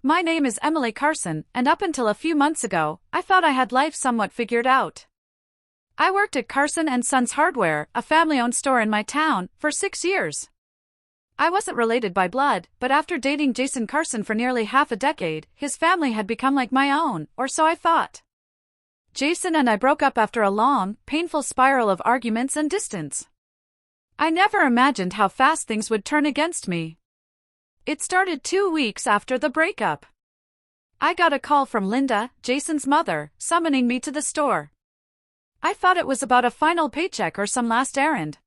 My name is Emily Carson, and up until a few months ago, I thought I had life somewhat figured out. I worked at Carson & Sons Hardware, a family-owned store in my town, for 6 years. I wasn't related by blood, but after dating Jason Carson for nearly half a decade, his family had become like my own, or so I thought. Jason and I broke up after a long, painful spiral of arguments and distance. I never imagined how fast things would turn against me. It started 2 weeks after the breakup. I got a call from Linda, Jason's mother, summoning me to the store. I thought it was about a final paycheck or some last errand.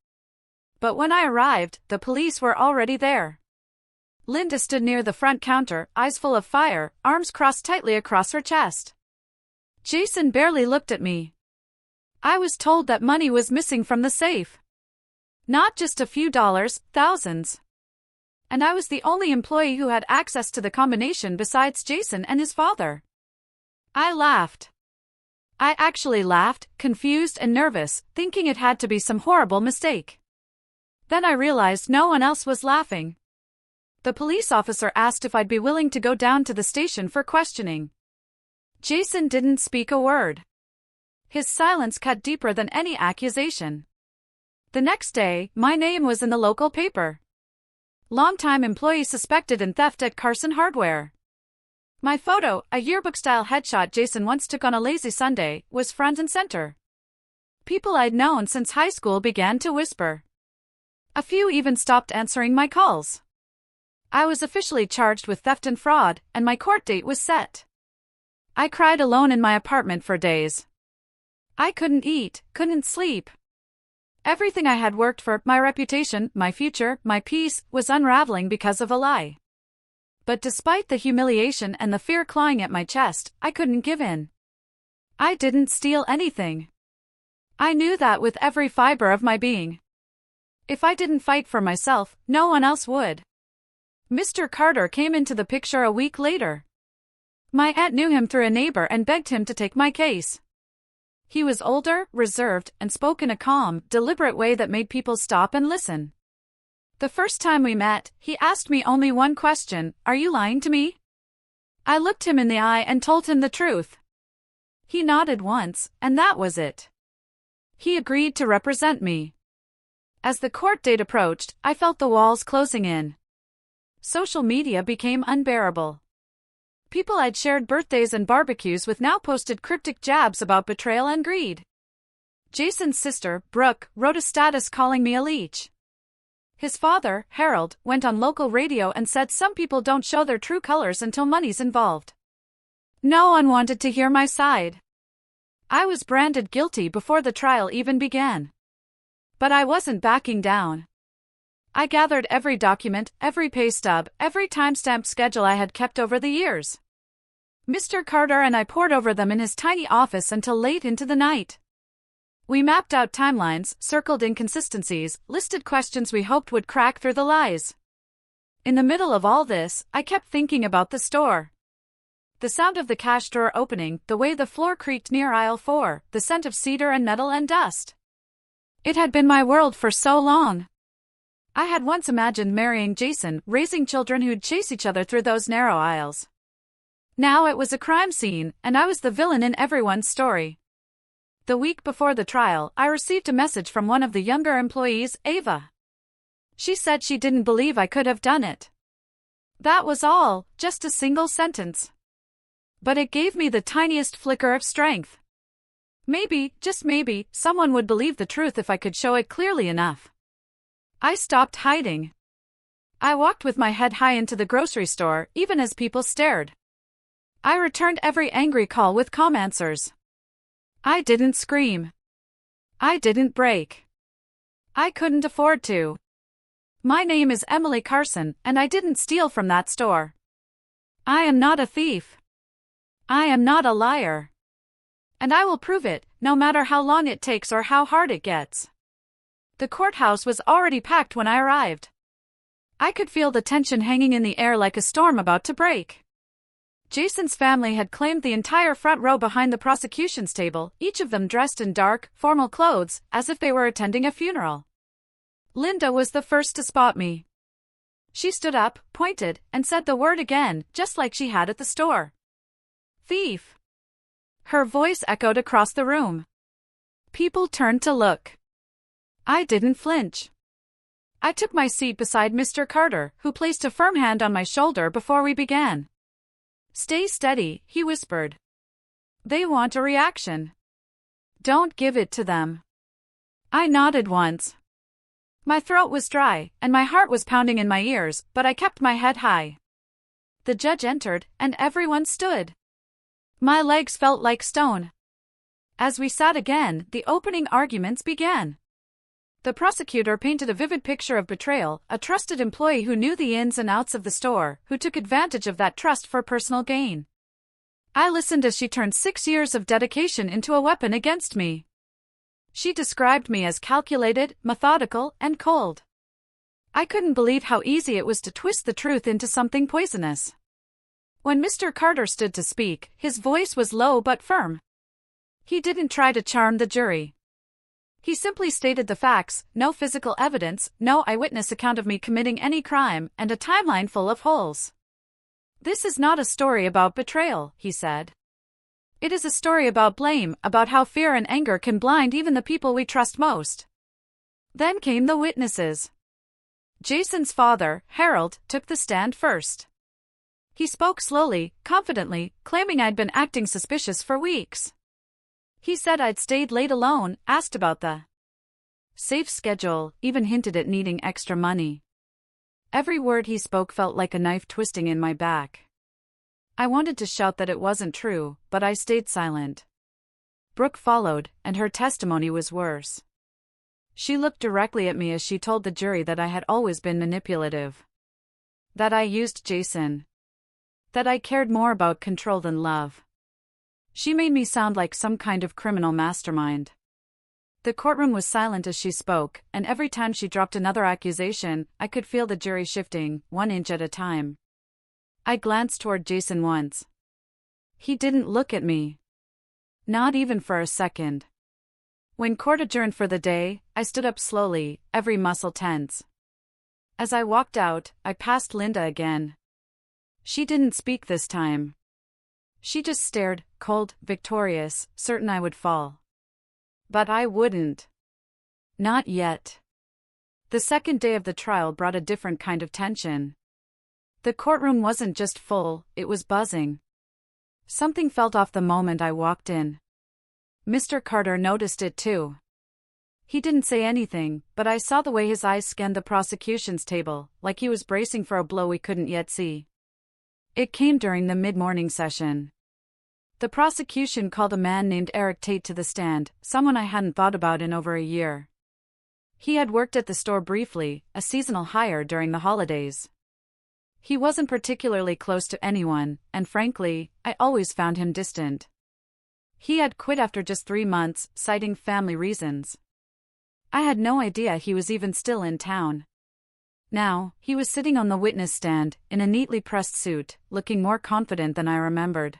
But when I arrived, the police were already there. Linda stood near the front counter, eyes full of fire, arms crossed tightly across her chest. Jason barely looked at me. I was told that money was missing from the safe. Not just a few dollars, thousands. And I was the only employee who had access to the combination besides Jason and his father. I laughed. I actually laughed, confused and nervous, thinking it had to be some horrible mistake. Then I realized no one else was laughing. The police officer asked if I'd be willing to go down to the station for questioning. Jason didn't speak a word. His silence cut deeper than any accusation. The next day, my name was in the local paper. Longtime employee suspected in theft at Carson Hardware. My photo, a yearbook-style headshot Jason once took on a lazy Sunday, was front and center. People I'd known since high school began to whisper. A few even stopped answering my calls. I was officially charged with theft and fraud, and my court date was set. I cried alone in my apartment for days. I couldn't eat, couldn't sleep. Everything I had worked for, my reputation, my future, my peace, was unraveling because of a lie. But despite the humiliation and the fear clawing at my chest, I couldn't give in. I didn't steal anything. I knew that with every fiber of my being. If I didn't fight for myself, no one else would. Mr. Carter came into the picture a week later. My aunt knew him through a neighbor and begged him to take my case. He was older, reserved, and spoke in a calm, deliberate way that made people stop and listen. The first time we met, he asked me only one question: "Are you lying to me?" I looked him in the eye and told him the truth. He nodded once, and that was it. He agreed to represent me. As the court date approached, I felt the walls closing in. Social media became unbearable. People I'd shared birthdays and barbecues with now posted cryptic jabs about betrayal and greed. Jason's sister, Brooke, wrote a status calling me a leech. His father, Harold, went on local radio and said some people don't show their true colors until money's involved. No one wanted to hear my side. I was branded guilty before the trial even began. But I wasn't backing down. I gathered every document, every pay stub, every timestamped schedule I had kept over the years. Mr. Carter and I pored over them in his tiny office until late into the night. We mapped out timelines, circled inconsistencies, listed questions we hoped would crack through the lies. In the middle of all this, I kept thinking about the store. The sound of the cash drawer opening, the way the floor creaked near aisle 4, the scent of cedar and metal and dust. It had been my world for so long. I had once imagined marrying Jason, raising children who'd chase each other through those narrow aisles. Now it was a crime scene, and I was the villain in everyone's story. The week before the trial, I received a message from one of the younger employees, Ava. She said she didn't believe I could have done it. That was all, just a single sentence. But it gave me the tiniest flicker of strength. Maybe, just maybe, someone would believe the truth if I could show it clearly enough. I stopped hiding. I walked with my head high into the grocery store, even as people stared. I returned every angry call with calm answers. I didn't scream. I didn't break. I couldn't afford to. My name is Emily Carson, and I didn't steal from that store. I am not a thief. I am not a liar. And I will prove it, no matter how long it takes or how hard it gets. The courthouse was already packed when I arrived. I could feel the tension hanging in the air like a storm about to break. Jason's family had claimed the entire front row behind the prosecution's table, each of them dressed in dark, formal clothes, as if they were attending a funeral. Linda was the first to spot me. She stood up, pointed, and said the word again, just like she had at the store. Thief. Her voice echoed across the room. People turned to look. I didn't flinch. I took my seat beside Mr. Carter, who placed a firm hand on my shoulder before we began. Stay steady, he whispered. They want a reaction. Don't give it to them. I nodded once. My throat was dry, and my heart was pounding in my ears, but I kept my head high. The judge entered, and everyone stood. My legs felt like stone. As we sat again, the opening arguments began. The prosecutor painted a vivid picture of betrayal, a trusted employee who knew the ins and outs of the store, who took advantage of that trust for personal gain. I listened as she turned 6 years of dedication into a weapon against me. She described me as calculated, methodical, and cold. I couldn't believe how easy it was to twist the truth into something poisonous. When Mr. Carter stood to speak, his voice was low but firm. He didn't try to charm the jury. He simply stated the facts, no physical evidence, no eyewitness account of me committing any crime, and a timeline full of holes. This is not a story about betrayal, he said. It is a story about blame, about how fear and anger can blind even the people we trust most. Then came the witnesses. Jason's father, Harold, took the stand first. He spoke slowly, confidently, claiming I'd been acting suspicious for weeks. He said I'd stayed late alone, asked about the safe schedule, even hinted at needing extra money. Every word he spoke felt like a knife twisting in my back. I wanted to shout that it wasn't true, but I stayed silent. Brooke followed, and her testimony was worse. She looked directly at me as she told the jury that I had always been manipulative. That I used Jason. That I cared more about control than love. She made me sound like some kind of criminal mastermind. The courtroom was silent as she spoke, and every time she dropped another accusation, I could feel the jury shifting, 1 inch at a time. I glanced toward Jason once. He didn't look at me. Not even for a second. When court adjourned for the day, I stood up slowly, every muscle tense. As I walked out, I passed Linda again. She didn't speak this time. She just stared, cold, victorious, certain I would fall. But I wouldn't. Not yet. The second day of the trial brought a different kind of tension. The courtroom wasn't just full, it was buzzing. Something felt off the moment I walked in. Mr. Carter noticed it too. He didn't say anything, but I saw the way his eyes scanned the prosecution's table, like he was bracing for a blow we couldn't yet see. It came during the mid-morning session. The prosecution called a man named Eric Tate to the stand, someone I hadn't thought about in over a year. He had worked at the store briefly, a seasonal hire during the holidays. He wasn't particularly close to anyone, and frankly, I always found him distant. He had quit after just 3 months, citing family reasons. I had no idea he was even still in town. Now, he was sitting on the witness stand, in a neatly pressed suit, looking more confident than I remembered.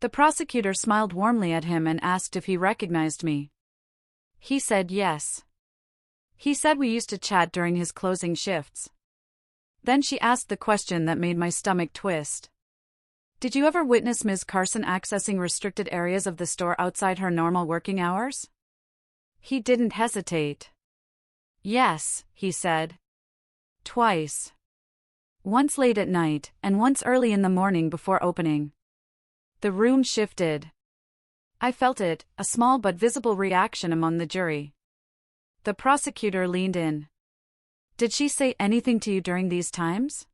The prosecutor smiled warmly at him and asked if he recognized me. He said yes. He said we used to chat during his closing shifts. Then she asked the question that made my stomach twist. Did you ever witness Ms. Carson accessing restricted areas of the store outside her normal working hours? He didn't hesitate. Yes, he said. Twice. Once late at night, and once early in the morning before opening. The room shifted. I felt it, a small but visible reaction among the jury. The prosecutor leaned in. Did she say anything to you during these times?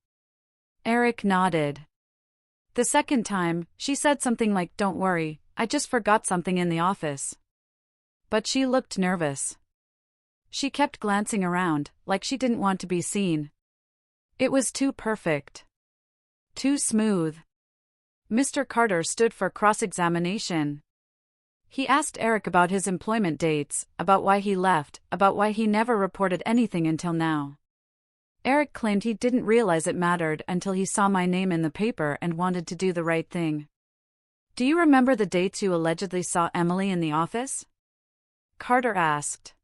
Eric nodded. The second time, she said something like, "Don't worry, I just forgot something in the office." But she looked nervous. She kept glancing around, like she didn't want to be seen. It was too perfect. Too smooth. Mr. Carter stood for cross-examination. He asked Eric about his employment dates, about why he left, about why he never reported anything until now. Eric claimed he didn't realize it mattered until he saw my name in the paper and wanted to do the right thing. Do you remember the dates you allegedly saw Emily in the office? Carter asked.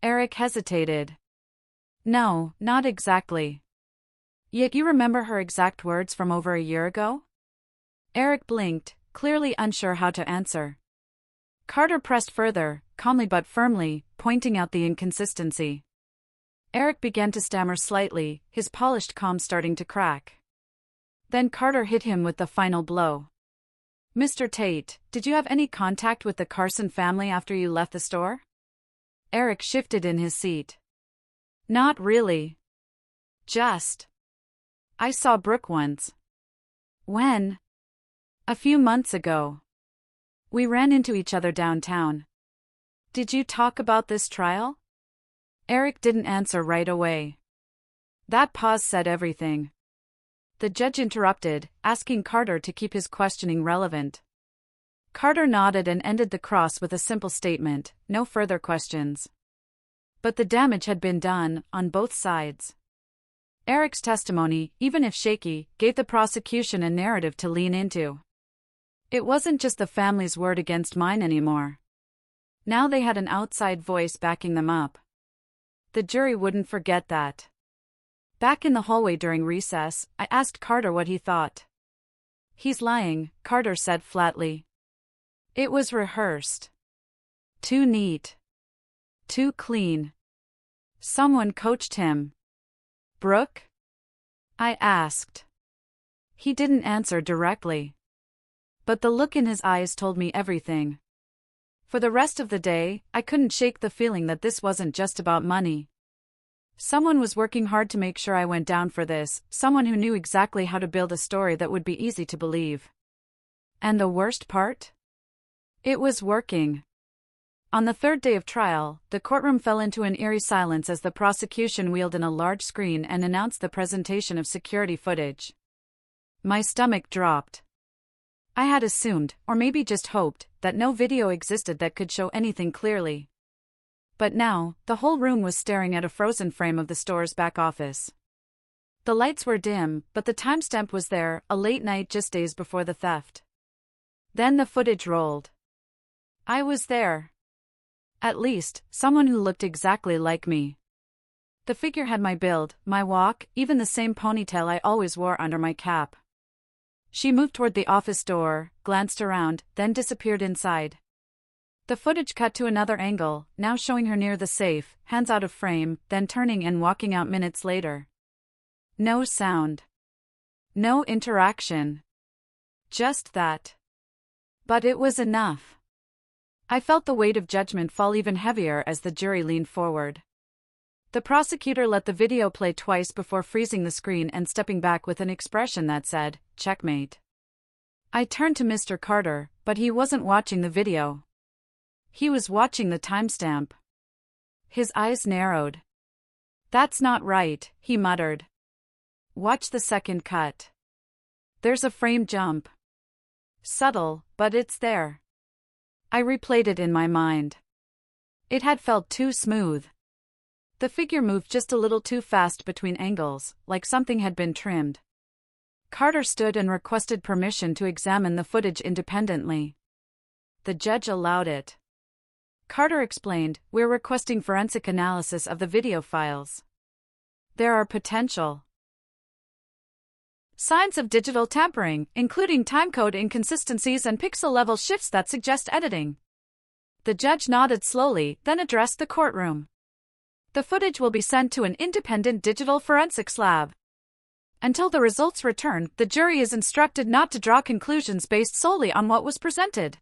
Eric hesitated. No, not exactly. Yet you remember her exact words from over a year ago? Eric blinked, clearly unsure how to answer. Carter pressed further, calmly but firmly, pointing out the inconsistency. Eric began to stammer slightly, his polished calm starting to crack. Then Carter hit him with the final blow. "Mr. Tate, did you have any contact with the Carson family after you left the store?" Eric shifted in his seat. "Not really. I saw Brooke once." "When?" "A few months ago. We ran into each other downtown." "Did you talk about this trial?" Eric didn't answer right away. That pause said everything. The judge interrupted, asking Carter to keep his questioning relevant. Carter nodded and ended the cross with a simple statement, "No further questions." But the damage had been done, on both sides. Eric's testimony, even if shaky, gave the prosecution a narrative to lean into. It wasn't just the family's word against mine anymore. Now they had an outside voice backing them up. The jury wouldn't forget that. Back in the hallway during recess, I asked Carter what he thought. "He's lying," Carter said flatly. "It was rehearsed. Too neat. Too clean. Someone coached him." "Brooke?" I asked. He didn't answer directly. But the look in his eyes told me everything. For the rest of the day, I couldn't shake the feeling that this wasn't just about money. Someone was working hard to make sure I went down for this, someone who knew exactly how to build a story that would be easy to believe. And the worst part? It was working. On the third day of trial, the courtroom fell into an eerie silence as the prosecution wheeled in a large screen and announced the presentation of security footage. My stomach dropped. I had assumed, or maybe just hoped, that no video existed that could show anything clearly. But now, the whole room was staring at a frozen frame of the store's back office. The lights were dim, but the timestamp was there, a late night just days before the theft. Then the footage rolled. I was there. At least, someone who looked exactly like me. The figure had my build, my walk, even the same ponytail I always wore under my cap. She moved toward the office door, glanced around, then disappeared inside. The footage cut to another angle, now showing her near the safe, hands out of frame, then turning and walking out minutes later. No sound. No interaction. Just that. But it was enough. I felt the weight of judgment fall even heavier as the jury leaned forward. The prosecutor let the video play twice before freezing the screen and stepping back with an expression that said, "Checkmate." I turned to Mr. Carter, but he wasn't watching the video. He was watching the timestamp. His eyes narrowed. "That's not right," he muttered. "Watch the second cut. There's a frame jump. Subtle, but it's there." I replayed it in my mind. It had felt too smooth. The figure moved just a little too fast between angles, like something had been trimmed. Carter stood and requested permission to examine the footage independently. The judge allowed it. Carter explained, "We're requesting forensic analysis of the video files. There are potential signs of digital tampering, including timecode inconsistencies and pixel-level shifts that suggest editing." The judge nodded slowly, then addressed the courtroom. "The footage will be sent to an independent digital forensics lab. Until the results return, the jury is instructed not to draw conclusions based solely on what was presented."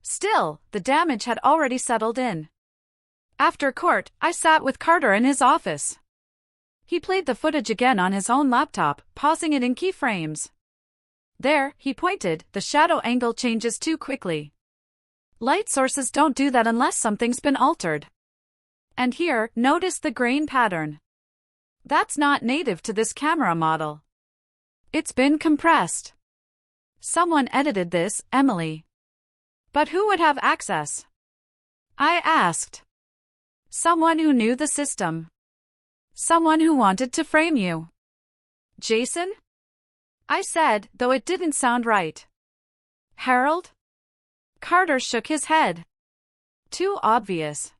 Still, the damage had already settled in. After court, I sat with Carter in his office. He played the footage again on his own laptop, pausing it in keyframes. "There," he pointed, "the shadow angle changes too quickly. Light sources don't do that unless something's been altered. And here, notice the grain pattern. That's not native to this camera model. It's been compressed. Someone edited this, Emily. But who would have access?" I asked. "Someone who knew the system. Someone who wanted to frame you." "Jason?" I said, though it didn't sound right. "Harold?" Carter shook his head. "Too obvious.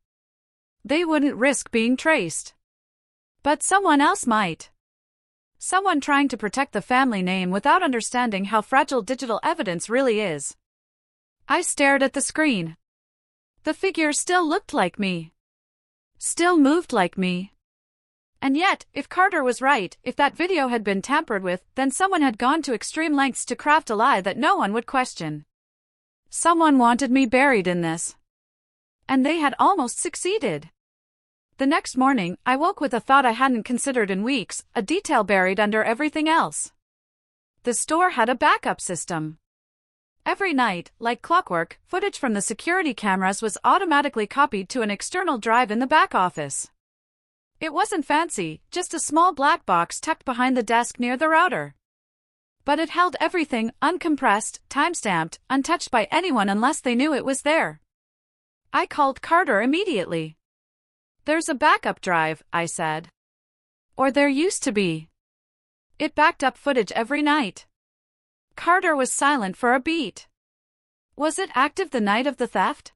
They wouldn't risk being traced. But someone else might. Someone trying to protect the family name without understanding how fragile digital evidence really is. I stared at the screen. The figure still looked like me. Still moved like me. And yet, if Carter was right, if that video had been tampered with, then someone had gone to extreme lengths to craft a lie that no one would question. Someone wanted me buried in this. And they had almost succeeded. The next morning, I woke with a thought I hadn't considered in weeks, a detail buried under everything else. The store had a backup system. Every night, like clockwork, footage from the security cameras was automatically copied to an external drive in the back office. It wasn't fancy, just a small black box tucked behind the desk near the router. But it held everything, uncompressed, time-stamped, untouched by anyone unless they knew it was there. I called Carter immediately. "There's a backup drive," I said. "Or there used to be." It backed up footage every night. Carter was silent for a beat. Was it active the night of the theft?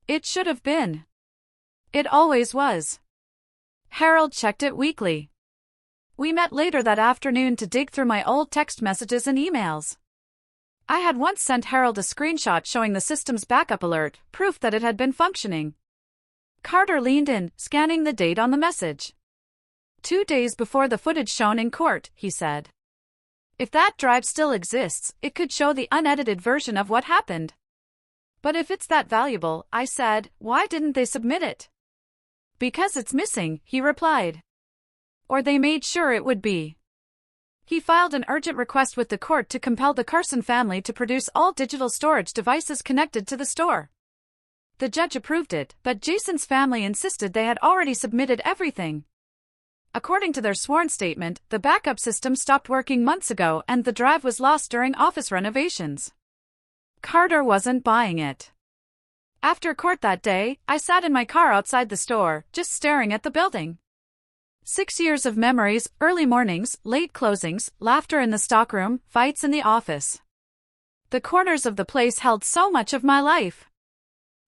It should have been. It always was. Harold checked it weekly. We met later that afternoon to dig through my old text messages and emails. I had once sent Harold a screenshot showing the system's backup alert, proof that it had been functioning. Carter leaned in, scanning the date on the message. 2 days before the footage shown in court, he said. If that drive still exists, it could show the unedited version of what happened. But if it's that valuable, I said, why didn't they submit it? Because it's missing, he replied. Or they made sure it would be. He filed an urgent request with the court to compel the Carson family to produce all digital storage devices connected to the store. The judge approved it, but Jason's family insisted they had already submitted everything. According to their sworn statement, the backup system stopped working months ago and the drive was lost during office renovations. Carter wasn't buying it. After court that day, I sat in my car outside the store, just staring at the building. 6 years of memories, early mornings, late closings, laughter in the stockroom, fights in the office. The corners of the place held so much of my life.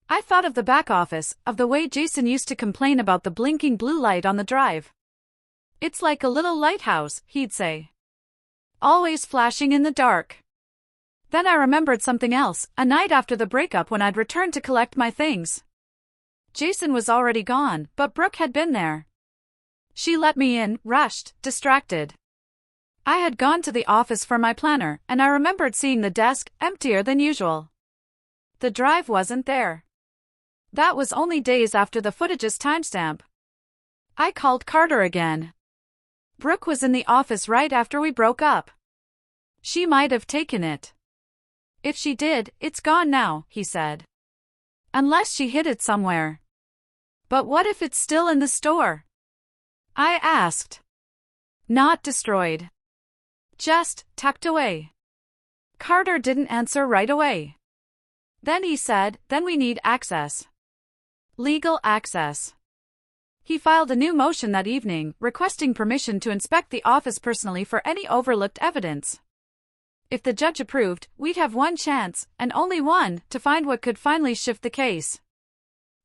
I thought of the back office, of the way Jason used to complain about the blinking blue light on the drive. "It's like a little lighthouse," he'd say. "Always flashing in the dark." Then I remembered something else, a night after the breakup when I'd returned to collect my things. Jason was already gone, but Brooke had been there. She let me in, rushed, distracted. I had gone to the office for my planner, and I remembered seeing the desk emptier than usual. The drive wasn't there. That was only days after the footage's timestamp. I called Carter again. Brooke was in the office right after we broke up. She might have taken it. "If she did, it's gone now," he said. "Unless she hid it somewhere." "But what if it's still in the store?" I asked. "Not destroyed. Just tucked away." Carter didn't answer right away. Then he said, "Then we need access. Legal access." He filed a new motion that evening, requesting permission to inspect the office personally for any overlooked evidence. If the judge approved, we'd have one chance, and only one, to find what could finally shift the case.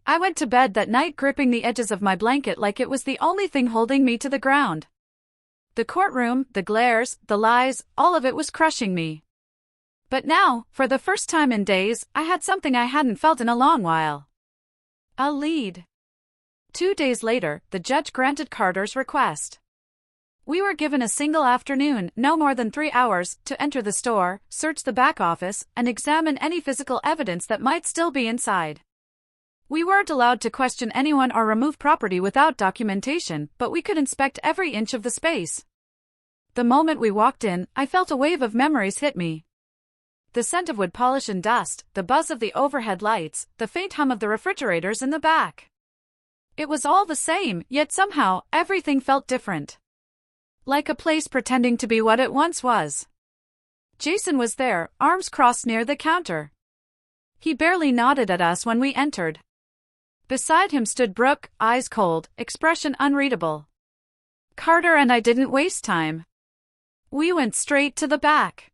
I went to bed that night gripping the edges of my blanket like it was the only thing holding me to the ground. The courtroom, the glares, the lies, all of it was crushing me. But now, for the first time in days, I had something I hadn't felt in a long while. A lead. 2 days later, the judge granted Carter's request. We were given a single afternoon, no more than 3 hours, to enter the store, search the back office, and examine any physical evidence that might still be inside. We weren't allowed to question anyone or remove property without documentation, but we could inspect every inch of the space. The moment we walked in, I felt a wave of memories hit me. The scent of wood polish and dust, the buzz of the overhead lights, the faint hum of the refrigerators in the back. It was all the same, yet somehow, everything felt different. Like a place pretending to be what it once was. Jason was there, arms crossed near the counter. He barely nodded at us when we entered. Beside him stood Brooke, eyes cold, expression unreadable. Carter and I didn't waste time. We went straight to the back.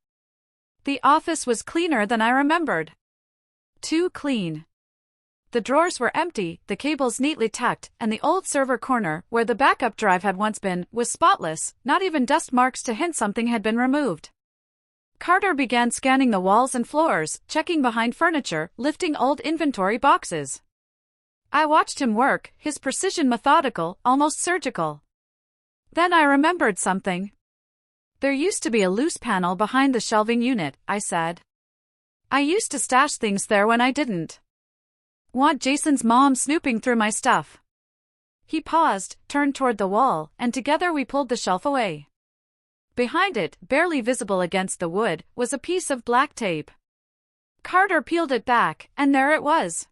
The office was cleaner than I remembered. Too clean. The drawers were empty, the cables neatly tucked, and the old server corner, where the backup drive had once been, was spotless, not even dust marks to hint something had been removed. Carter began scanning the walls and floors, checking behind furniture, lifting old inventory boxes. I watched him work, his precision methodical, almost surgical. Then I remembered something. There used to be a loose panel behind the shelving unit, I said. I used to stash things there when I didn't want Jason's mom snooping through my stuff. He paused, turned toward the wall, and together we pulled the shelf away. Behind it, barely visible against the wood, was a piece of black tape. Carter peeled it back, and there it was.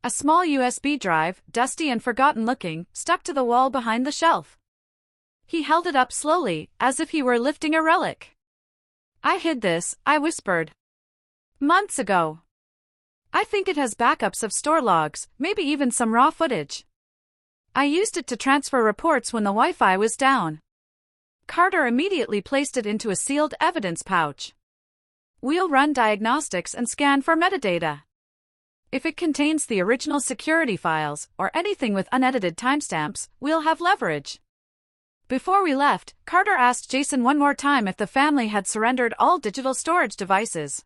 A small USB drive, dusty and forgotten looking, stuck to the wall behind the shelf. He held it up slowly, as if he were lifting a relic. I hid this, I whispered. Months ago. I think it has backups of store logs, maybe even some raw footage. I used it to transfer reports when the Wi-Fi was down. Carter immediately placed it into a sealed evidence pouch. We'll run diagnostics and scan for metadata. If it contains the original security files, or anything with unedited timestamps, we'll have leverage. Before we left, Carter asked Jason one more time if the family had surrendered all digital storage devices.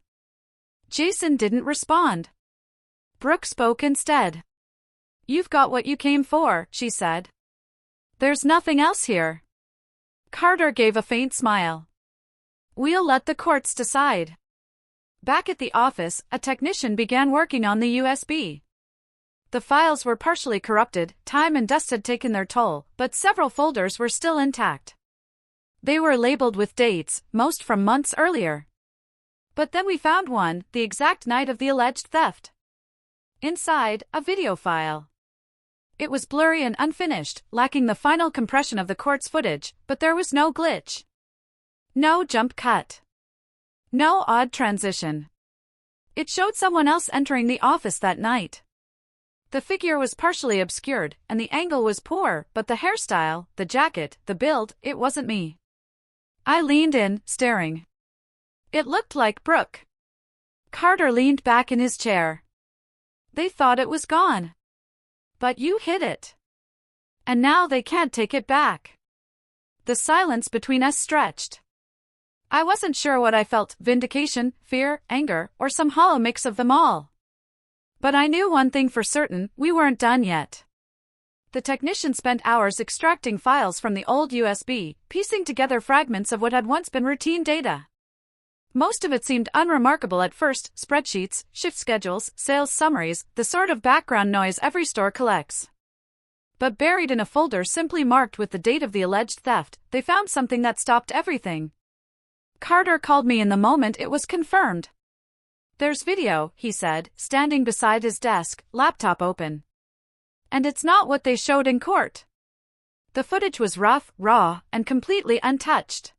Jason didn't respond. Brooke spoke instead. You've got what you came for, she said. There's nothing else here. Carter gave a faint smile. We'll let the courts decide. Back at the office, a technician began working on the USB. The files were partially corrupted, time and dust had taken their toll, but several folders were still intact. They were labeled with dates, most from months earlier. But then we found one, the exact night of the alleged theft. Inside, a video file. It was blurry and unfinished, lacking the final compression of the court's footage, but there was no glitch. No jump cut. No odd transition. It showed someone else entering the office that night. The figure was partially obscured, and the angle was poor, but the hairstyle, the jacket, the build, it wasn't me. I leaned in, staring. It looked like Brooke. Carter leaned back in his chair. They thought it was gone. But you hid it. And now they can't take it back. The silence between us stretched. I wasn't sure what I felt, vindication, fear, anger, or some hollow mix of them all. But I knew one thing for certain, we weren't done yet. The technician spent hours extracting files from the old USB, piecing together fragments of what had once been routine data. Most of it seemed unremarkable at first, spreadsheets, shift schedules, sales summaries, the sort of background noise every store collects. But buried in a folder simply marked with the date of the alleged theft, they found something that stopped everything. Carter called me in the moment it was confirmed. There's video, he said, standing beside his desk, laptop open. And it's not what they showed in court. The footage was rough, raw, and completely untouched.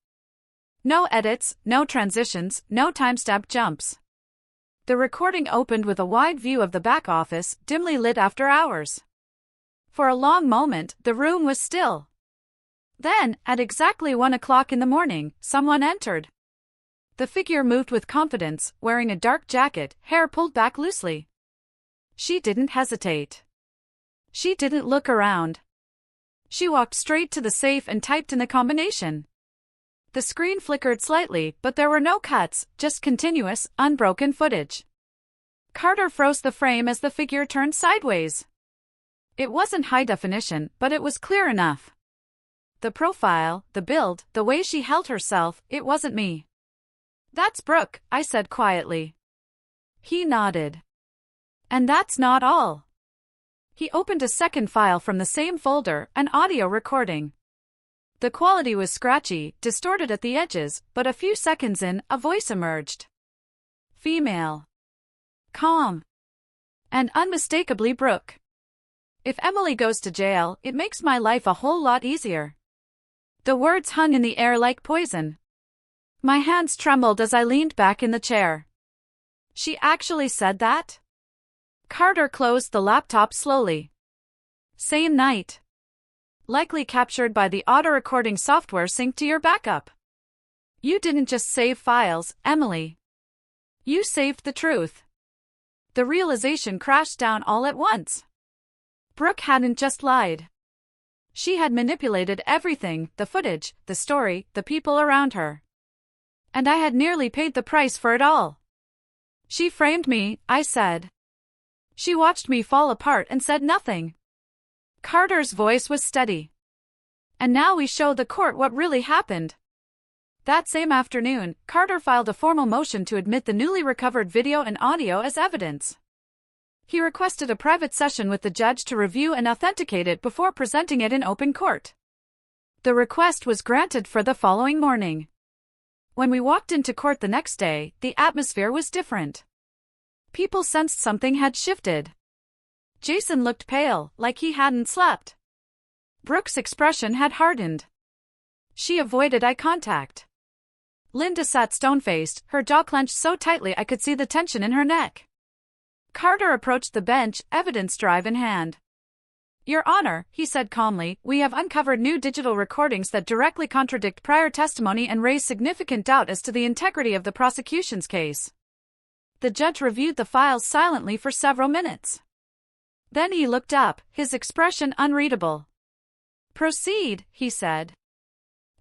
No edits, no transitions, no timestamp jumps. The recording opened with a wide view of the back office, dimly lit after hours. For a long moment, the room was still. Then, at exactly 1 o'clock in the morning, someone entered. The figure moved with confidence, wearing a dark jacket, hair pulled back loosely. She didn't hesitate. She didn't look around. She walked straight to the safe and typed in the combination. The screen flickered slightly, but there were no cuts, just continuous, unbroken footage. Carter froze the frame as the figure turned sideways. It wasn't high definition, but it was clear enough. The profile, the build, the way she held herself, it wasn't me. That's Brooke, I said quietly. He nodded. And that's not all. He opened a second file from the same folder, an audio recording. The quality was scratchy, distorted at the edges, but a few seconds in, a voice emerged. Female. Calm. And unmistakably Brooke. If Emily goes to jail, it makes my life a whole lot easier. The words hung in the air like poison. My hands trembled as I leaned back in the chair. She actually said that? Carter closed the laptop slowly. Same night. Likely captured by the auto-recording software synced to your backup. You didn't just save files, Emily. You saved the truth. The realization crashed down all at once. Brooke hadn't just lied. She had manipulated everything, the footage, the story, the people around her. And I had nearly paid the price for it all. She framed me, I said. She watched me fall apart and said nothing. Carter's voice was steady. And now we show the court what really happened. That same afternoon, Carter filed a formal motion to admit the newly recovered video and audio as evidence. He requested a private session with the judge to review and authenticate it before presenting it in open court. The request was granted for the following morning. When we walked into court the next day, the atmosphere was different. People sensed something had shifted. Jason looked pale, like he hadn't slept. Brooke's expression had hardened. She avoided eye contact. Linda sat stone-faced, her jaw clenched so tightly I could see the tension in her neck. Carter approached the bench, evidence drive in hand. Your Honor, he said calmly, we have uncovered new digital recordings that directly contradict prior testimony and raise significant doubt as to the integrity of the prosecution's case. The judge reviewed the files silently for several minutes. Then he looked up, his expression unreadable. Proceed, he said.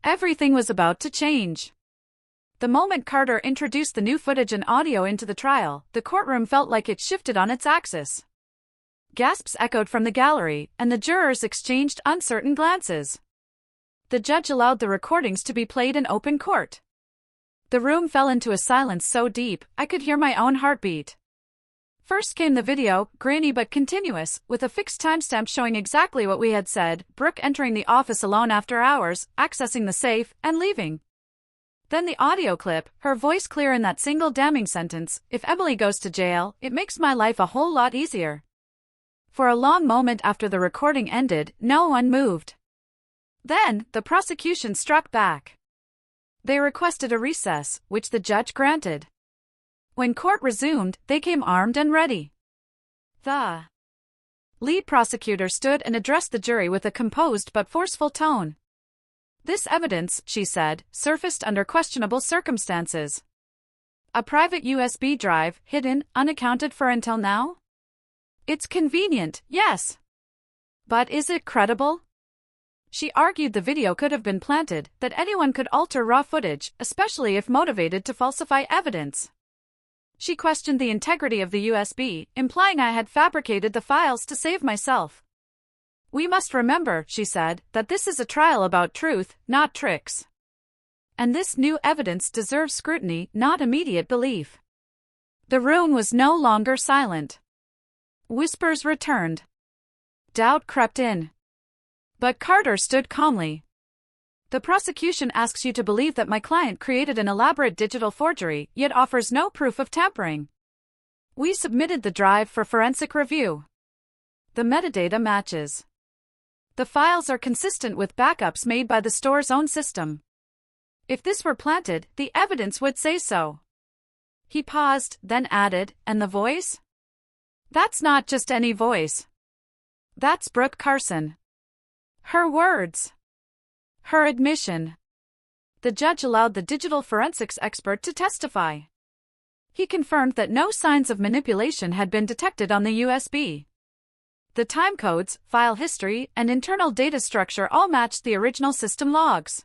Everything was about to change. The moment Carter introduced the new footage and audio into the trial, the courtroom felt like it shifted on its axis. Gasps echoed from the gallery, and the jurors exchanged uncertain glances. The judge allowed the recordings to be played in open court. The room fell into a silence so deep, I could hear my own heartbeat. First came the video, grainy but continuous, with a fixed timestamp showing exactly what we had said, Brooke entering the office alone after hours, accessing the safe, and leaving. Then the audio clip, her voice clear in that single damning sentence, if Emily goes to jail, it makes my life a whole lot easier. For a long moment after the recording ended, no one moved. Then, the prosecution struck back. They requested a recess, which the judge granted. When court resumed, they came armed and ready. The lead prosecutor stood and addressed the jury with a composed but forceful tone. This evidence, she said, surfaced under questionable circumstances. A private USB drive, hidden, unaccounted for until now? It's convenient, yes. But is it credible? She argued the video could have been planted, that anyone could alter raw footage, especially if motivated to falsify evidence. She questioned the integrity of the USB, implying I had fabricated the files to save myself. We must remember, she said, that this is a trial about truth, not tricks. And this new evidence deserves scrutiny, not immediate belief. The room was no longer silent. Whispers returned. Doubt crept in. But Carter stood calmly. The prosecution asks you to believe that my client created an elaborate digital forgery, yet offers no proof of tampering. We submitted the drive for forensic review. The metadata matches. The files are consistent with backups made by the store's own system. If this were planted, the evidence would say so. He paused, then added, and the voice? That's not just any voice. That's Brooke Carson. Her words. Her admission. The judge allowed the digital forensics expert to testify. He confirmed that no signs of manipulation had been detected on the USB. The timecodes, file history, and internal data structure all matched the original system logs.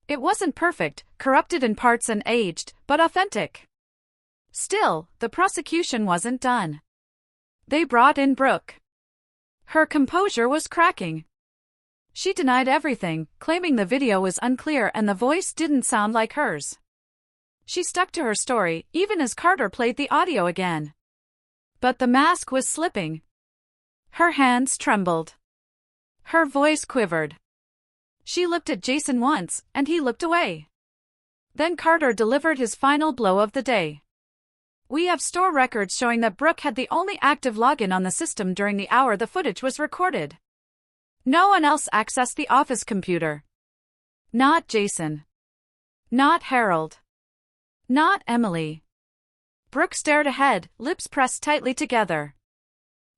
It wasn't perfect, corrupted in parts and aged, but authentic. Still, the prosecution wasn't done. They brought in Brooke. Her composure was cracking. She denied everything, claiming the video was unclear and the voice didn't sound like hers. She stuck to her story, even as Carter played the audio again. But the mask was slipping. Her hands trembled. Her voice quivered. She looked at Jason once, and he looked away. Then Carter delivered his final blow of the day. We have store records showing that Brooke had the only active login on the system during the hour the footage was recorded. No one else accessed the office computer. Not Jason. Not Harold. Not Emily. Brooke stared ahead, lips pressed tightly together.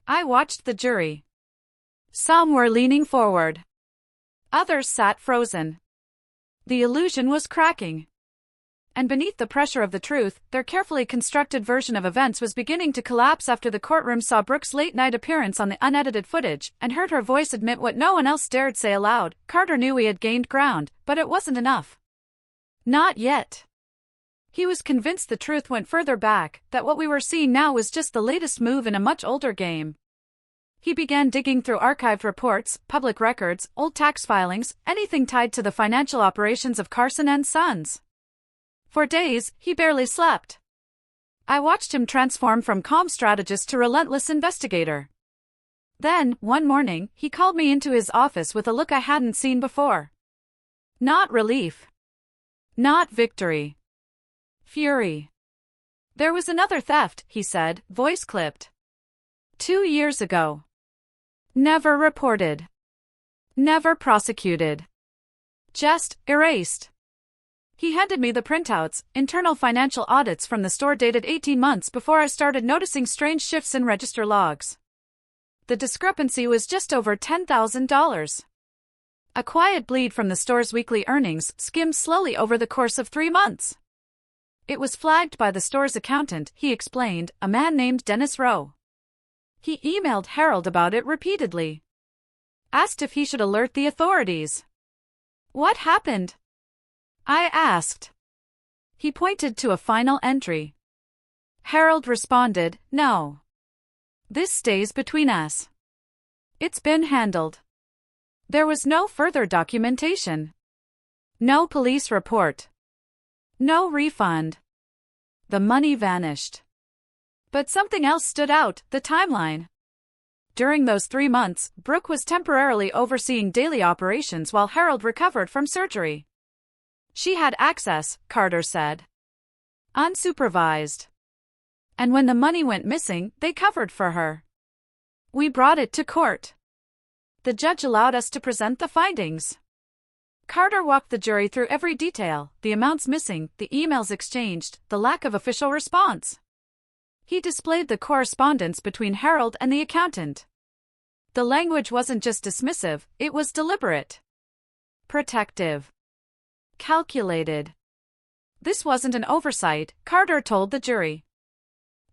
I watched the jury. Some were leaning forward. Others sat frozen. The illusion was cracking. and beneath the pressure of the truth, their carefully constructed version of events was beginning to collapse after the courtroom saw Brooke's late-night appearance on the unedited footage and heard her voice admit what no one else dared say aloud. Carter knew he had gained ground, but it wasn't enough. Not yet. He was convinced the truth went further back, that what we were seeing now was just the latest move in a much older game. He began digging through archived reports, public records, old tax filings, anything tied to the financial operations of Carson and Sons. For days, he barely slept. I watched him transform from calm strategist to relentless investigator. Then, one morning, he called me into his office with a look I hadn't seen before. Not relief. Not victory. Fury. There was another theft, he said, voice clipped. 2 years ago. Never reported. Never prosecuted. Just erased. He handed me the printouts, internal financial audits from the store dated 18 months before I started noticing strange shifts in register logs. The discrepancy was just over $10,000. A quiet bleed from the store's weekly earnings skimmed slowly over the course of 3 months. It was flagged by the store's accountant, he explained, a man named Dennis Rowe. He emailed Harold about it repeatedly. Asked if he should alert the authorities. What happened? I asked. He pointed to a final entry. Harold responded, no. This stays between us. It's been handled. There was no further documentation. No police report. No refund. The money vanished. But something else stood out, the timeline. During those 3 months, Brooke was temporarily overseeing daily operations while Harold recovered from surgery. She had access, Carter said. Unsupervised. And when the money went missing, they covered for her. We brought it to court. The judge allowed us to present the findings. Carter walked the jury through every detail, the amounts missing, the emails exchanged, the lack of official response. He displayed the correspondence between Harold and the accountant. The language wasn't just dismissive, it was deliberate. Protective. Calculated. This wasn't an oversight, Carter told the jury.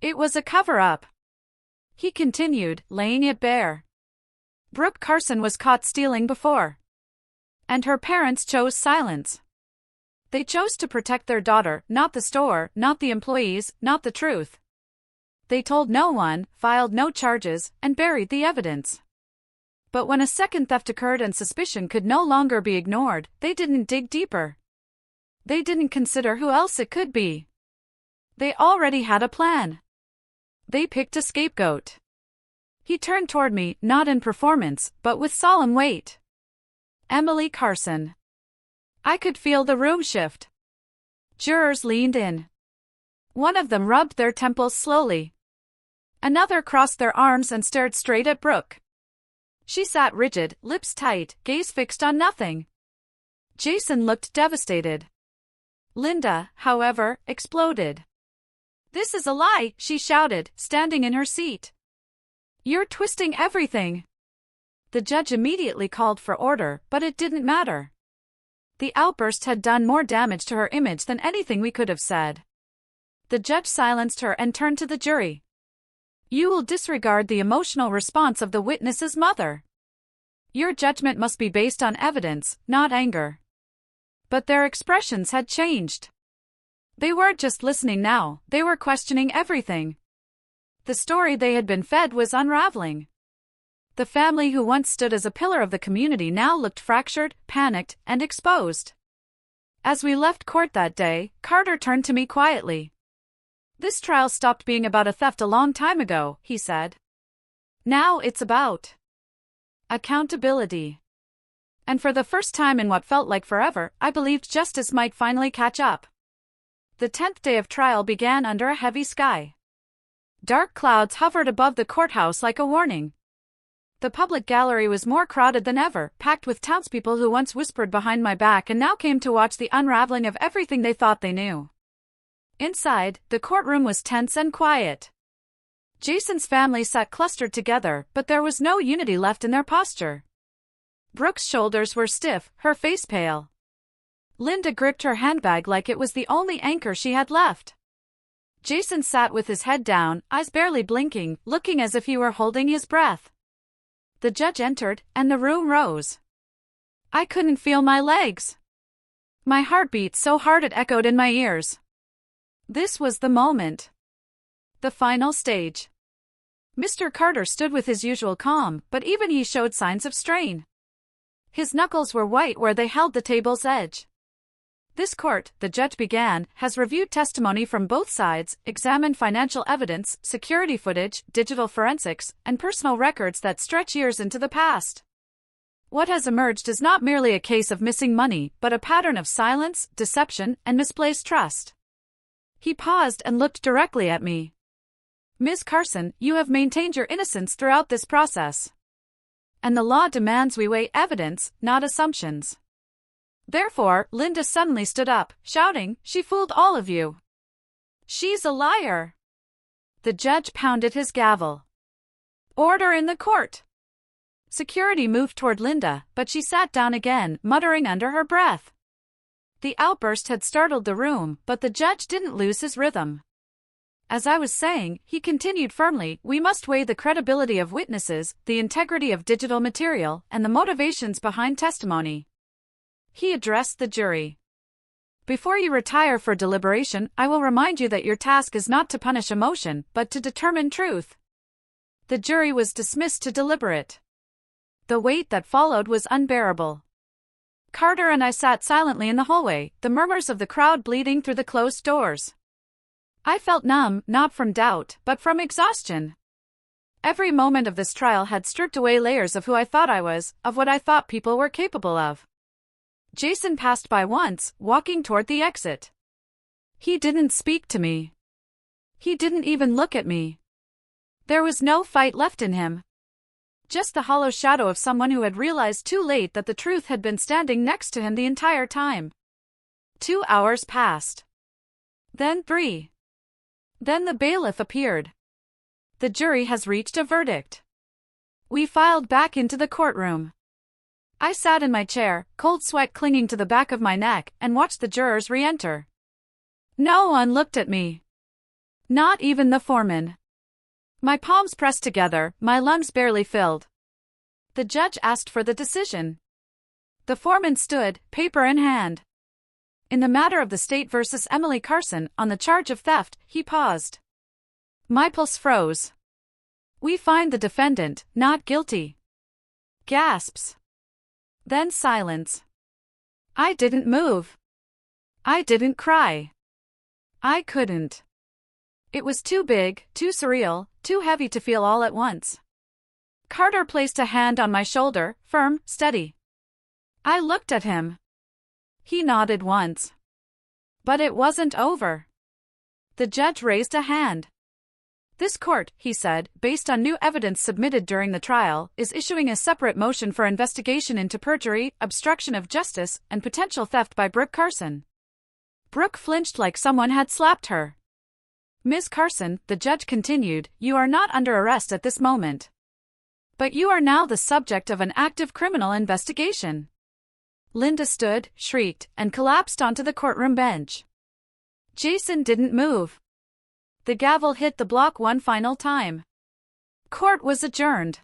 It was a cover-up. He continued, laying it bare. Brooke Carson was caught stealing before. And her parents chose silence. They chose to protect their daughter, not the store, not the employees, not the truth. They told no one, filed no charges, and buried the evidence. But when a second theft occurred and suspicion could no longer be ignored, they didn't dig deeper. They didn't consider who else it could be. They already had a plan. They picked a scapegoat. He turned toward me, not in performance, but with solemn weight. Emily Carson. I could feel the room shift. Jurors leaned in. One of them rubbed their temples slowly. Another crossed their arms and stared straight at Brooke. She sat rigid, lips tight, gaze fixed on nothing. Jason looked devastated. Linda, however, exploded. This is a lie, she shouted, standing in her seat. You're twisting everything. The judge immediately called for order, but it didn't matter. The outburst had done more damage to her image than anything we could have said. The judge silenced her and turned to the jury. You will disregard the emotional response of the witness's mother. Your judgment must be based on evidence, not anger. But their expressions had changed. They weren't just listening now, they were questioning everything. The story they had been fed was unraveling. The family who once stood as a pillar of the community now looked fractured, panicked, and exposed. As we left court that day, Carter turned to me quietly. This trial stopped being about a theft a long time ago, he said. Now it's about accountability. And for the first time in what felt like forever, I believed justice might finally catch up. The 10th day of trial began under a heavy sky. Dark clouds hovered above the courthouse like a warning. The public gallery was more crowded than ever, packed with townspeople who once whispered behind my back and now came to watch the unraveling of everything they thought they knew. Inside, the courtroom was tense and quiet. Jason's family sat clustered together, but there was no unity left in their posture. Brooke's shoulders were stiff, her face pale. Linda gripped her handbag like it was the only anchor she had left. Jason sat with his head down, eyes barely blinking, looking as if he were holding his breath. The judge entered, and the room rose. I couldn't feel my legs. My heart beat so hard it echoed in my ears. This was the moment. The final stage. Mr. Carter stood with his usual calm, but even he showed signs of strain. His knuckles were white where they held the table's edge. This court, the judge began, has reviewed testimony from both sides, examined financial evidence, security footage, digital forensics, and personal records that stretch years into the past. What has emerged is not merely a case of missing money, but a pattern of silence, deception, and misplaced trust. He paused and looked directly at me. Ms. Carson, you have maintained your innocence throughout this process. And the law demands we weigh evidence, not assumptions. Therefore, Linda suddenly stood up, shouting, "She fooled all of you. She's a liar." The judge pounded his gavel. Order in the court. Security moved toward Linda, but she sat down again, muttering under her breath. The outburst had startled the room, but the judge didn't lose his rhythm. As I was saying, he continued firmly, we must weigh the credibility of witnesses, the integrity of digital material, and the motivations behind testimony. He addressed the jury. Before you retire for deliberation, I will remind you that your task is not to punish emotion, but to determine truth. The jury was dismissed to deliberate. The wait that followed was unbearable. Carter and I sat silently in the hallway, the murmurs of the crowd bleeding through the closed doors. I felt numb, not from doubt, but from exhaustion. Every moment of this trial had stripped away layers of who I thought I was, of what I thought people were capable of. Jason passed by once, walking toward the exit. He didn't speak to me. He didn't even look at me. There was no fight left in him. Just the hollow shadow of someone who had realized too late that the truth had been standing next to him the entire time. 2 hours passed. Then 3. Then the bailiff appeared. The jury has reached a verdict. We filed back into the courtroom. I sat in my chair, cold sweat clinging to the back of my neck, and watched the jurors re-enter. No one looked at me. Not even the foreman. My palms pressed together, my lungs barely filled. The judge asked for the decision. The foreman stood, paper in hand. In the matter of the state versus Emily Carson, on the charge of theft, he paused. My pulse froze. We find the defendant not guilty. Gasps. Then silence. I didn't move. I didn't cry. I couldn't. It was too big, too surreal, too heavy to feel all at once. Carter placed a hand on my shoulder, firm, steady. I looked at him. He nodded once. But it wasn't over. The judge raised a hand. This court, he said, based on new evidence submitted during the trial, is issuing a separate motion for investigation into perjury, obstruction of justice, and potential theft by Brooke Carson. Brooke flinched like someone had slapped her. Ms. Carson, the judge continued, you are not under arrest at this moment. But you are now the subject of an active criminal investigation. Linda stood, shrieked, and collapsed onto the courtroom bench. Jason didn't move. The gavel hit the block one final time. Court was adjourned.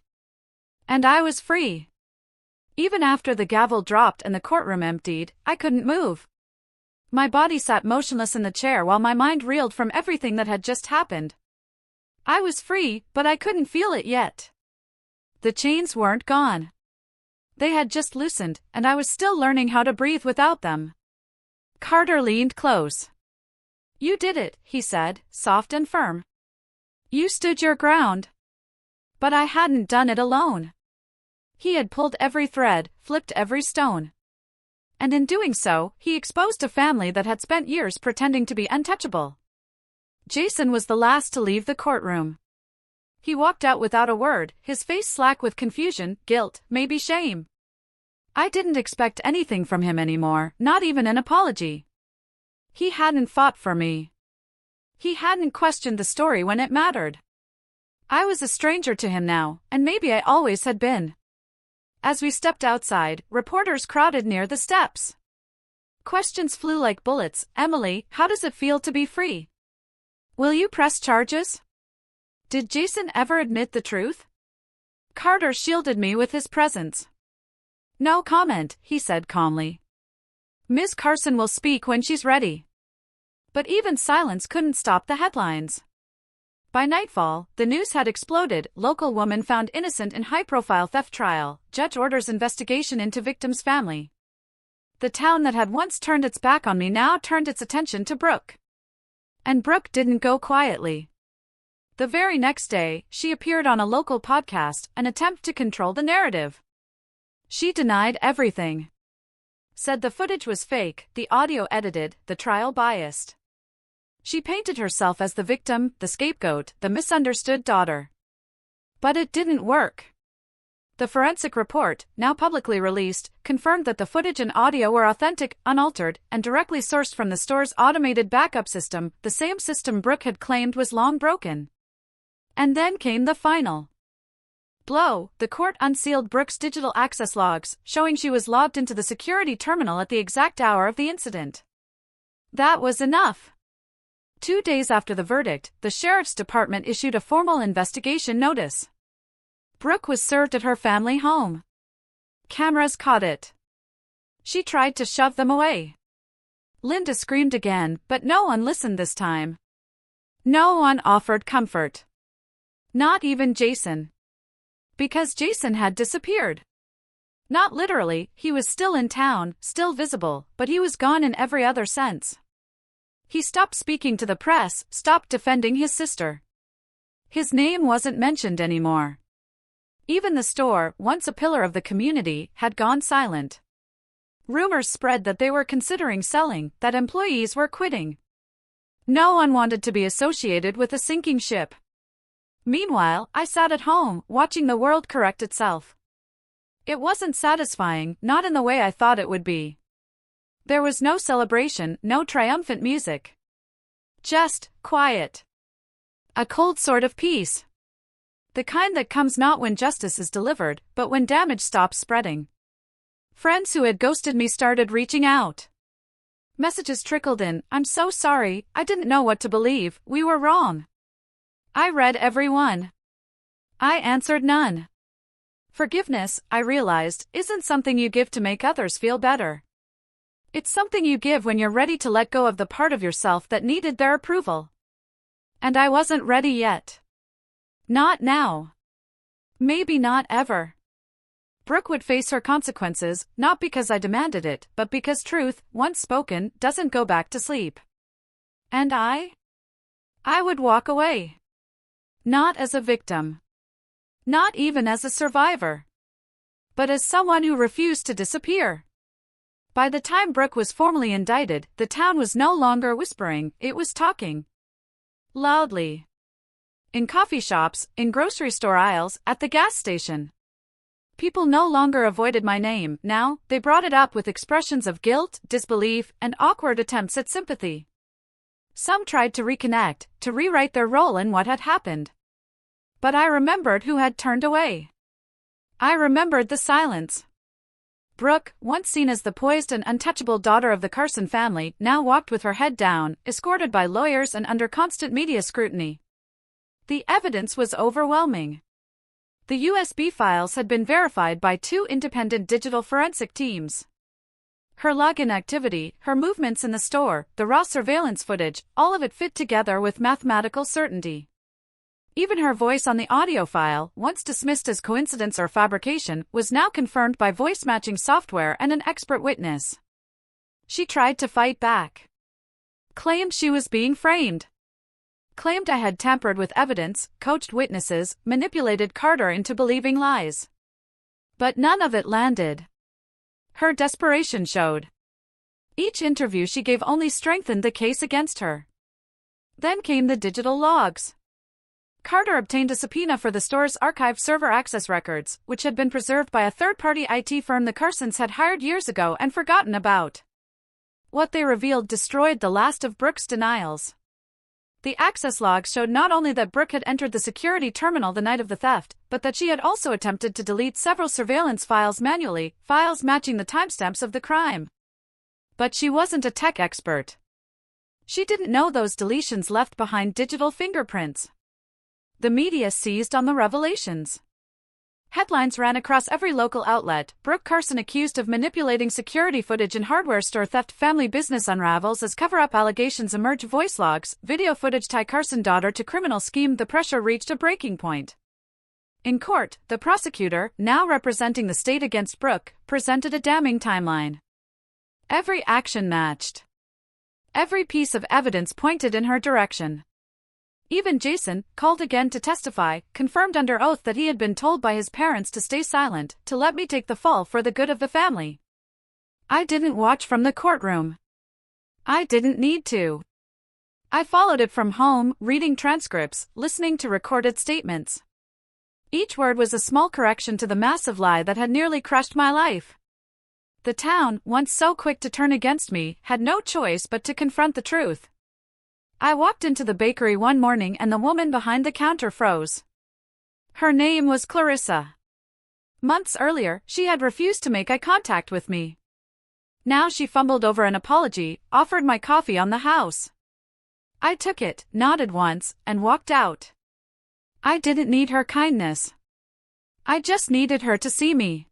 And I was free. Even after the gavel dropped and the courtroom emptied, I couldn't move. My body sat motionless in the chair while my mind reeled from everything that had just happened. I was free, but I couldn't feel it yet. The chains weren't gone. They had just loosened, and I was still learning how to breathe without them. Carter leaned close. You did it, he said, soft and firm. You stood your ground. But I hadn't done it alone. He had pulled every thread, flipped every stone. And in doing so, he exposed a family that had spent years pretending to be untouchable. Jason was the last to leave the courtroom. He walked out without a word, his face slack with confusion, guilt, maybe shame. I didn't expect anything from him anymore, not even an apology. He hadn't fought for me. He hadn't questioned the story when it mattered. I was a stranger to him now, and maybe I always had been. As we stepped outside, reporters crowded near the steps. Questions flew like bullets. Emily, how does it feel to be free? Will you press charges? Did Jason ever admit the truth? Carter shielded me with his presence. No comment, he said calmly. Ms. Carson will speak when she's ready. But even silence couldn't stop the headlines. By nightfall, the news had exploded. Local woman found innocent in high-profile theft trial. Judge orders investigation into victim's family. The town that had once turned its back on me now turned its attention to Brooke. And Brooke didn't go quietly. The very next day, she appeared on a local podcast, an attempt to control the narrative. She denied everything. Said the footage was fake, the audio edited, the trial biased. She painted herself as the victim, the scapegoat, the misunderstood daughter. But it didn't work. The forensic report, now publicly released, confirmed that the footage and audio were authentic, unaltered, and directly sourced from the store's automated backup system, the same system Brooke had claimed was long broken. And then came the final blow. The court unsealed Brooke's digital access logs, showing she was logged into the security terminal at the exact hour of the incident. That was enough. 2 days after the verdict, the sheriff's department issued a formal investigation notice. Brooke was served at her family home. Cameras caught it. She tried to shove them away. Linda screamed again, but no one listened this time. No one offered comfort. Not even Jason. Because Jason had disappeared. Not literally, he was still in town, still visible, but he was gone in every other sense. He stopped speaking to the press, stopped defending his sister. His name wasn't mentioned anymore. Even the store, once a pillar of the community, had gone silent. Rumors spread that they were considering selling, that employees were quitting. No one wanted to be associated with a sinking ship. Meanwhile, I sat at home, watching the world correct itself. It wasn't satisfying, not in the way I thought it would be. There was no celebration, no triumphant music. Just quiet. A cold sort of peace. The kind that comes not when justice is delivered, but when damage stops spreading. Friends who had ghosted me started reaching out. Messages trickled in, "I'm so sorry, I didn't know what to believe, we were wrong." I read every one. I answered none. Forgiveness, I realized, isn't something you give to make others feel better. It's something you give when you're ready to let go of the part of yourself that needed their approval. And I wasn't ready yet. Not now. Maybe not ever. Brooke would face her consequences, not because I demanded it, but because truth, once spoken, doesn't go back to sleep. And I would walk away. Not as a victim. Not even as a survivor. But as someone who refused to disappear. By the time Brooke was formally indicted, the town was no longer whispering, it was talking. Loudly. In coffee shops, in grocery store aisles, at the gas station. People no longer avoided my name, now, they brought it up with expressions of guilt, disbelief, and awkward attempts at sympathy. Some tried to reconnect, to rewrite their role in what had happened. But I remembered who had turned away. I remembered the silence. Brooke, once seen as the poised and untouchable daughter of the Carson family, now walked with her head down, escorted by lawyers and under constant media scrutiny. The evidence was overwhelming. The USB files had been verified by 2 independent digital forensic teams. Her login activity, her movements in the store, the raw surveillance footage, all of it fit together with mathematical certainty. Even her voice on the audio file, once dismissed as coincidence or fabrication, was now confirmed by voice-matching software and an expert witness. She tried to fight back. Claimed she was being framed. Claimed I had tampered with evidence, coached witnesses, manipulated Carter into believing lies. But none of it landed. Her desperation showed. Each interview she gave only strengthened the case against her. Then came the digital logs. Carter obtained a subpoena for the store's archived server access records, which had been preserved by a third-party IT firm the Carsons had hired years ago and forgotten about. What they revealed destroyed the last of Brooke's denials. The access logs showed not only that Brooke had entered the security terminal the night of the theft, but that she had also attempted to delete several surveillance files manually, files matching the timestamps of the crime. But she wasn't a tech expert. She didn't know those deletions left behind digital fingerprints. The media seized on the revelations. Headlines ran across every local outlet. Brooke Carson accused of manipulating security footage in hardware store theft. Family business unravels as cover-up allegations emerge. Voice logs, video footage tie Carson daughter to criminal scheme. The pressure reached a breaking point. In court, the prosecutor, now representing the state against Brooke, presented a damning timeline. Every action matched. Every piece of evidence pointed in her direction. Even Jason, called again to testify, confirmed under oath that he had been told by his parents to stay silent, to let me take the fall for the good of the family. I didn't watch from the courtroom. I didn't need to. I followed it from home, reading transcripts, listening to recorded statements. Each word was a small correction to the massive lie that had nearly crushed my life. The town, once so quick to turn against me, had no choice but to confront the truth. I walked into the bakery one morning and the woman behind the counter froze. Her name was Clarissa. Months earlier, she had refused to make eye contact with me. Now she fumbled over an apology, offered my coffee on the house. I took it, nodded once, and walked out. I didn't need her kindness. I just needed her to see me.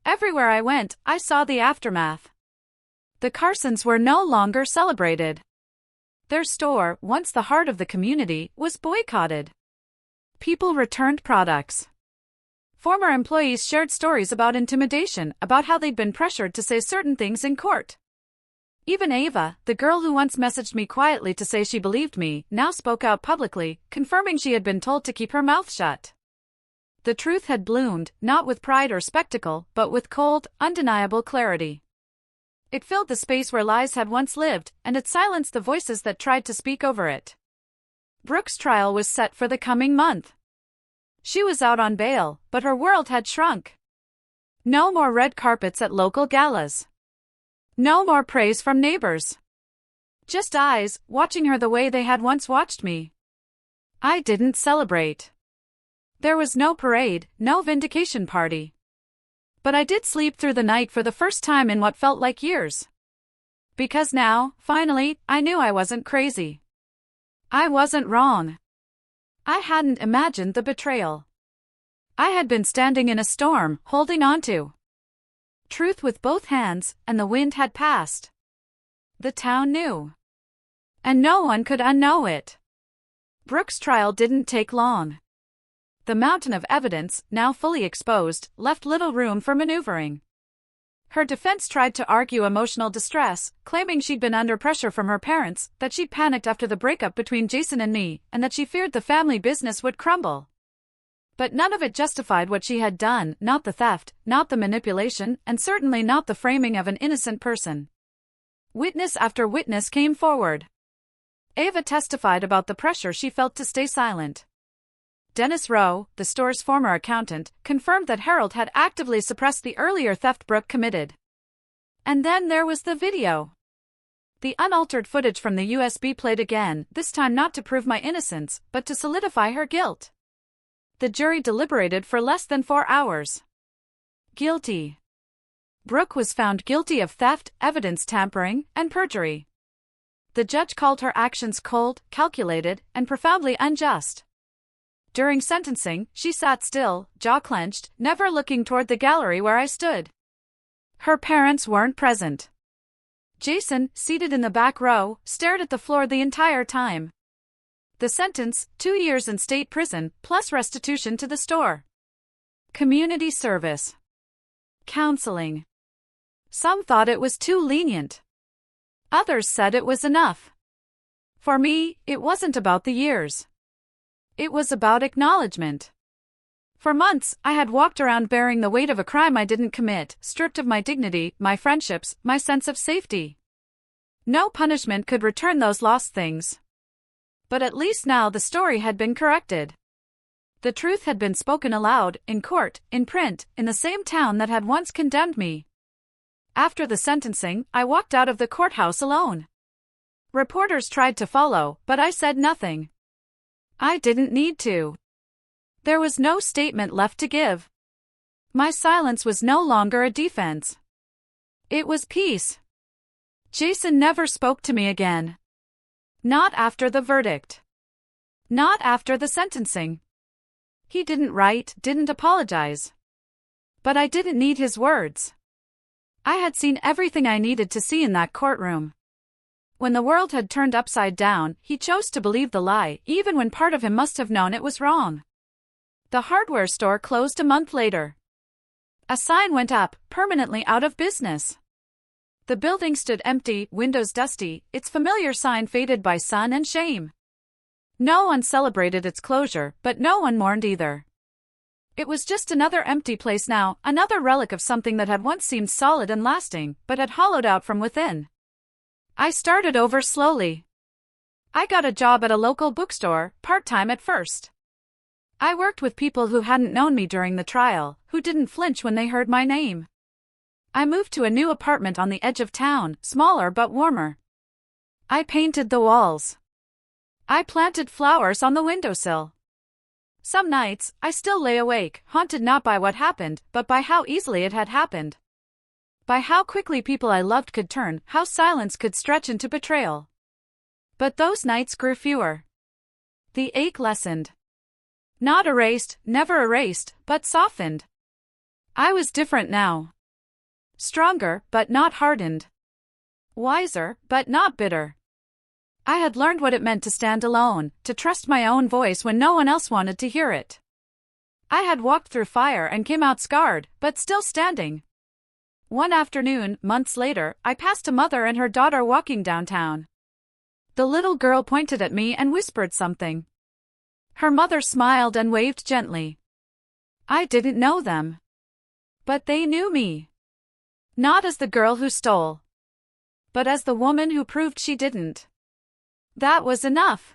Everywhere I went, I saw the aftermath. The Carsons were no longer celebrated. Their store, once the heart of the community, was boycotted. People returned products. Former employees shared stories about intimidation, about how they'd been pressured to say certain things in court. Even Ava, the girl who once messaged me quietly to say she believed me, now spoke out publicly, confirming she had been told to keep her mouth shut. The truth had bloomed, not with pride or spectacle, but with cold, undeniable clarity. It filled the space where lies had once lived, and it silenced the voices that tried to speak over it. Brooke's trial was set for the coming month. She was out on bail, but her world had shrunk. No more red carpets at local galas. No more praise from neighbors. Just eyes, watching her the way they had once watched me. I didn't celebrate. There was no parade, no vindication party. But I did sleep through the night for the first time in what felt like years. Because now, finally, I knew I wasn't crazy. I wasn't wrong. I hadn't imagined the betrayal. I had been standing in a storm, holding on to truth with both hands, and the wind had passed. The town knew. And no one could unknow it. Brooke's trial didn't take long. The mountain of evidence, now fully exposed, left little room for maneuvering. Her defense tried to argue emotional distress, claiming she'd been under pressure from her parents, that she'd panicked after the breakup between Jason and me, and that she feared the family business would crumble. But none of it justified what she had done, not the theft, not the manipulation, and certainly not the framing of an innocent person. Witness after witness came forward. Ava testified about the pressure she felt to stay silent. Dennis Rowe, the store's former accountant, confirmed that Harold had actively suppressed the earlier theft Brooke committed. And then there was the video. The unaltered footage from the USB played again, this time not to prove my innocence, but to solidify her guilt. The jury deliberated for less than 4 hours. Guilty. Brooke was found guilty of theft, evidence tampering, and perjury. The judge called her actions cold, calculated, and profoundly unjust. During sentencing, she sat still, jaw clenched, never looking toward the gallery where I stood. Her parents weren't present. Jason, seated in the back row, stared at the floor the entire time. The sentence, 2 years in state prison, plus restitution to the store. Community service. Counseling. Some thought it was too lenient. Others said it was enough. For me, it wasn't about the years. It was about acknowledgement. For months, I had walked around bearing the weight of a crime I didn't commit, stripped of my dignity, my friendships, my sense of safety. No punishment could return those lost things. But at least now the story had been corrected. The truth had been spoken aloud, in court, in print, in the same town that had once condemned me. After the sentencing, I walked out of the courthouse alone. Reporters tried to follow, but I said nothing. I didn't need to. There was no statement left to give. My silence was no longer a defense. It was peace. Jason never spoke to me again. Not after the verdict. Not after the sentencing. He didn't write, didn't apologize. But I didn't need his words. I had seen everything I needed to see in that courtroom. When the world had turned upside down, he chose to believe the lie, even when part of him must have known it was wrong. The hardware store closed a month later. A sign went up, permanently out of business. The building stood empty, windows dusty, its familiar sign faded by sun and shame. No one celebrated its closure, but no one mourned either. It was just another empty place now, another relic of something that had once seemed solid and lasting, but had hollowed out from within. I started over slowly. I got a job at a local bookstore, part-time at first. I worked with people who hadn't known me during the trial, who didn't flinch when they heard my name. I moved to a new apartment on the edge of town, smaller but warmer. I painted the walls. I planted flowers on the windowsill. Some nights, I still lay awake, haunted not by what happened, but by how easily it had happened. By how quickly people I loved could turn, how silence could stretch into betrayal. But those nights grew fewer. The ache lessened. Not erased, never erased, but softened. I was different now. Stronger, but not hardened. Wiser, but not bitter. I had learned what it meant to stand alone, to trust my own voice when no one else wanted to hear it. I had walked through fire and came out scarred, but still standing. One afternoon, months later, I passed a mother and her daughter walking downtown. The little girl pointed at me and whispered something. Her mother smiled and waved gently. I didn't know them. But they knew me. Not as the girl who stole, but as the woman who proved she didn't. That was enough.